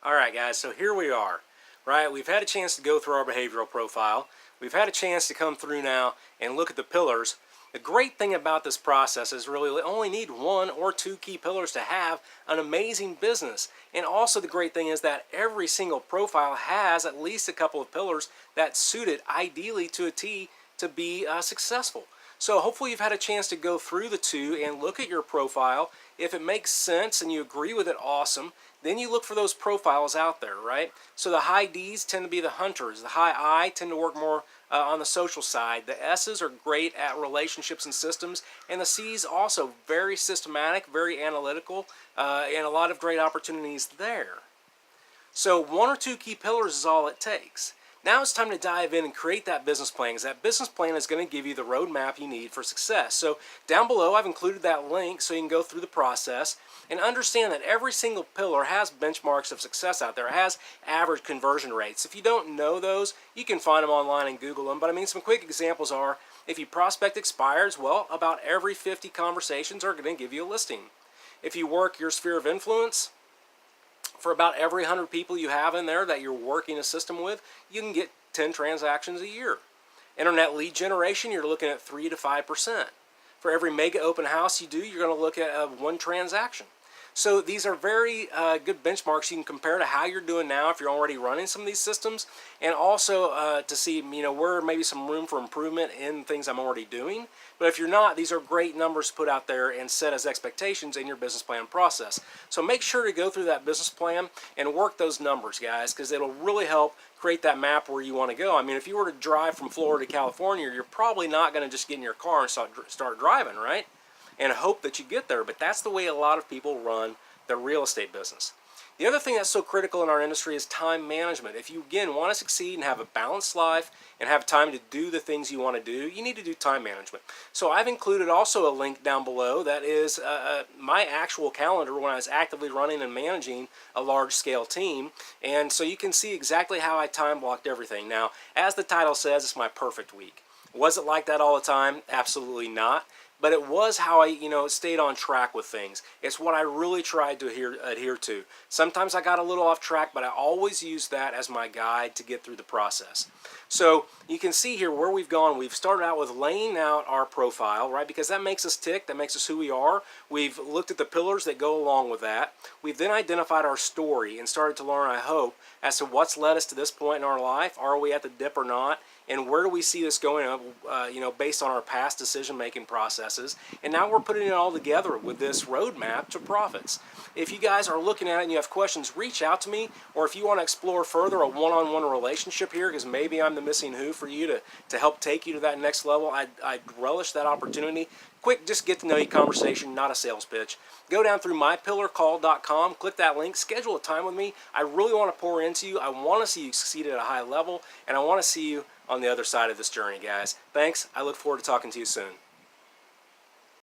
Alright guys, so here we are, right? We've had a chance to go through our behavioral profile. We've had a chance to come through now and look at the pillars. The great thing about this process is really we only need one or two key pillars to have an amazing business. And also the great thing is that every single profile has at least a couple of pillars that suit it ideally to a T to be successful. So hopefully you've had a chance to go through the two and look at your profile. If it makes sense and you agree with it, awesome. Then you look for those profiles out there, right? So the high D's tend to be the hunters. The high I tend to work more on the social side. The S's are great at relationships and systems. And the C's also very systematic, very analytical, and a lot of great opportunities there. So one or two key pillars is all it takes. Now it's time to dive in and create that business plan, because that business plan is going to give you the roadmap you need for success. So down below I've included that link so you can go through the process and understand that every single pillar has benchmarks of success out there. It has average conversion rates. If you don't know those, you can find them online and Google them. But I mean, some quick examples are, if you prospect expires, well, about every 50 conversations are going to give you a listing. If you work your sphere of influence, for about every 100 people you have in there that you're working a system with, you can get 10 transactions a year. Internet lead generation, you're looking at 3 to 5%. For every mega open house you do, you're going to look at one transaction. So these are very good benchmarks you can compare to how you're doing now if you're already running some of these systems, and also to see where maybe some room for improvement in things I'm already doing. But if you're not, these are great numbers to put out there and set as expectations in your business plan process. So make sure to go through that business plan and work those numbers, guys, because it'll really help create that map where you want to go. I mean, if you were to drive from Florida to California, you're probably not going to just get in your car and start driving, right? And hope that you get there, but that's the way a lot of people run their real estate business. The other thing that's so critical in our industry is time management. If you, again, want to succeed and have a balanced life and have time to do the things you want to do, you need to do time management. So I've included also a link down below that is my actual calendar when I was actively running and managing a large-scale team. And so you can see exactly how I time blocked everything. Now, as the title says, it's my perfect week. Was it like that all the time? Absolutely not. But it was how I, stayed on track with things. It's what I really tried to adhere to. Sometimes I got a little off track, but I always used that as my guide to get through the process. So you can see here where we've gone. We've started out with laying out our profile, right? Because that makes us tick. That makes us who we are. We've looked at the pillars that go along with that. We've then identified our story and started to learn, I hope, as to what's led us to this point in our life. Are we at the dip or not? And where do we see this going, based on our past decision-making processes. And now we're putting it all together with this roadmap to profits. If you guys are looking at it and you have questions, reach out to me. Or if you want to explore further a one-on-one relationship here, because maybe I'm the missing who for you to help take you to that next level, I'd relish that opportunity. Quick, just get to know you conversation, not a sales pitch. Go down through mypillarcall.com, click that link, schedule a time with me. I really want to pour into you. I want to see you succeed at a high level, and I want to see you on the other side of this journey, guys. Thanks. I look forward to talking to you soon.